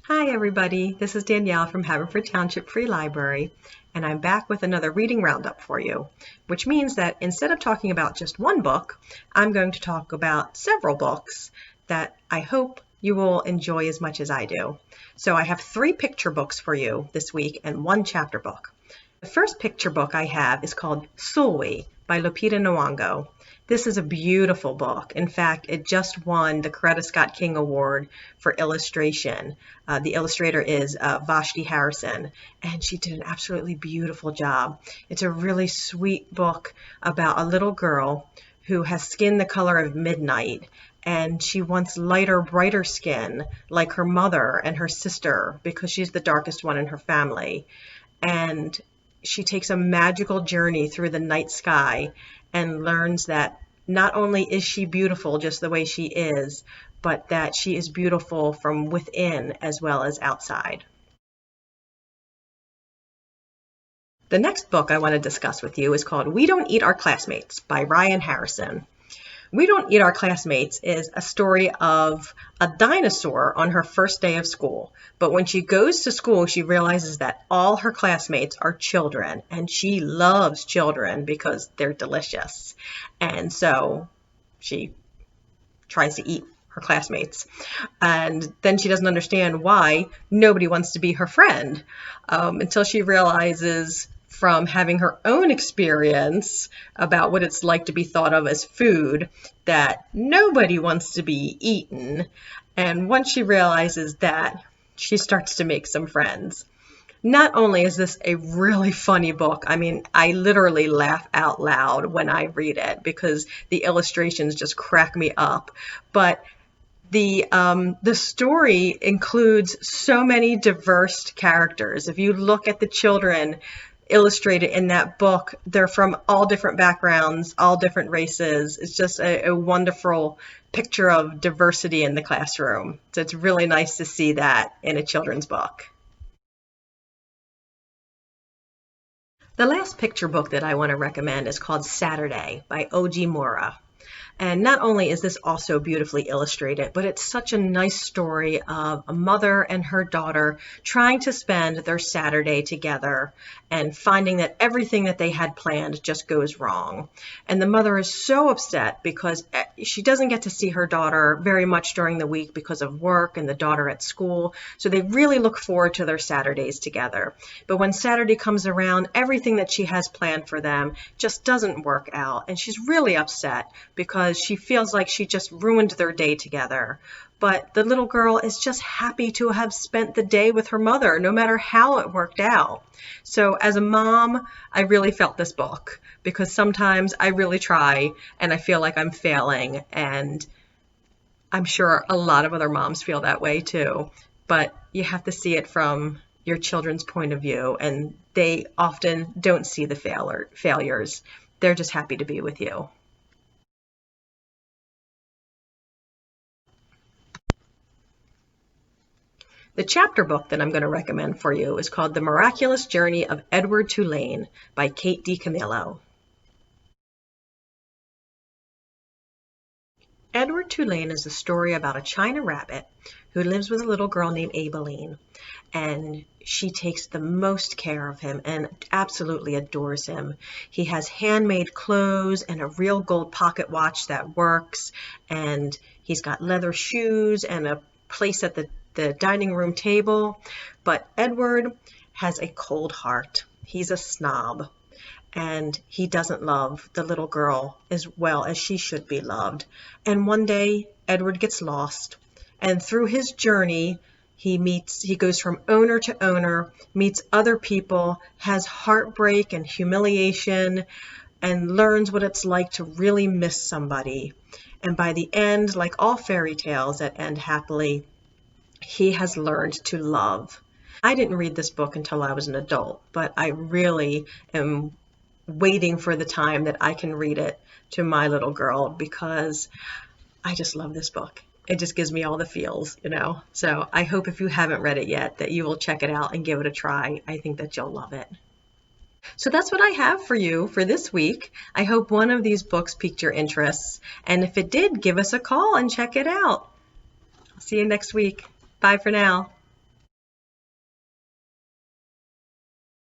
Hi everybody, this is Danielle from Haverford Township Free Library, and I'm back with another reading roundup for you, which means that instead of talking about just one book, I'm going to talk about several books that I hope you will enjoy as much as I do. So I have 3 picture books for you this week and 1 chapter book. The first picture book I have is called Sulwe by Lupita Nyong'o. This is a beautiful book. In fact, it just won the Coretta Scott King Award for illustration. The illustrator is Vashti Harrison, and she did an absolutely beautiful job. It's a really sweet book about a little girl who has skin the color of midnight, and she wants lighter, brighter skin like her mother and her sister because she's the darkest one in her family. And she takes a magical journey through the night sky and learns that not only is she beautiful just the way she is, but that she is beautiful from within as well as outside. The next book I want to discuss with you is called We Don't Eat Our Classmates by Ryan Harrison. We Don't Eat Our Classmates is a story of a dinosaur on her first day of school. But when she goes to school, she realizes that all her classmates are children, and she loves children because they're delicious. And so she tries to eat her classmates. And then she doesn't understand why nobody wants to be her friend until she realizes from having her own experience about what it's like to be thought of as food, that nobody wants to be eaten. And once she realizes that, she starts to make some friends. Not only is this a really funny book, I mean, I literally laugh out loud when I read it because the illustrations just crack me up. But the story includes so many diverse characters. If you look at the children illustrated in that book, they're from all different backgrounds, all different races. It's just a wonderful picture of diversity in the classroom. So it's really nice to see that in a children's book. The last picture book that I want to recommend is called Saturday by Oji Mora. And not only is this also beautifully illustrated, but it's such a nice story of a mother and her daughter trying to spend their Saturday together and finding that everything that they had planned just goes wrong. And the mother is so upset because she doesn't get to see her daughter very much during the week because of work and the daughter at school. So they really look forward to their Saturdays together. But when Saturday comes around, everything that she has planned for them just doesn't work out. And she's really upset because she feels like she just ruined their day together. But the little girl is just happy to have spent the day with her mother, no matter how it worked out. So as a mom, I really felt this book because sometimes I really try and I feel like I'm failing. And I'm sure a lot of other moms feel that way too. But you have to see it from your children's point of view, and they often don't see the failures. They're just happy to be with you. The chapter book that I'm going to recommend for you is called The Miraculous Journey of Edward Tulane by Kate DiCamillo. Edward Tulane is a story about a China rabbit who lives with a little girl named Abeline, and she takes the most care of him and absolutely adores him. He has handmade clothes and a real gold pocket watch that works, and he's got leather shoes and a place at the dining room table. But Edward has a cold heart. He's a snob, and he doesn't love the little girl as well as she should be loved. And one day Edward gets lost, and through his journey he goes from owner to owner, meets other people, has heartbreak and humiliation, and learns what it's like to really miss somebody. And by the end, like all fairy tales that end happily, he has learned to love. I didn't read this book until I was an adult, but I really am waiting for the time that I can read it to my little girl because I just love this book. It just gives me all the feels, you know. So I hope if you haven't read it yet that you will check it out and give it a try. I think that you'll love it. So that's what I have for you for this week. I hope one of these books piqued your interests. And if it did, give us a call and check it out. I'll see you next week. Bye for now.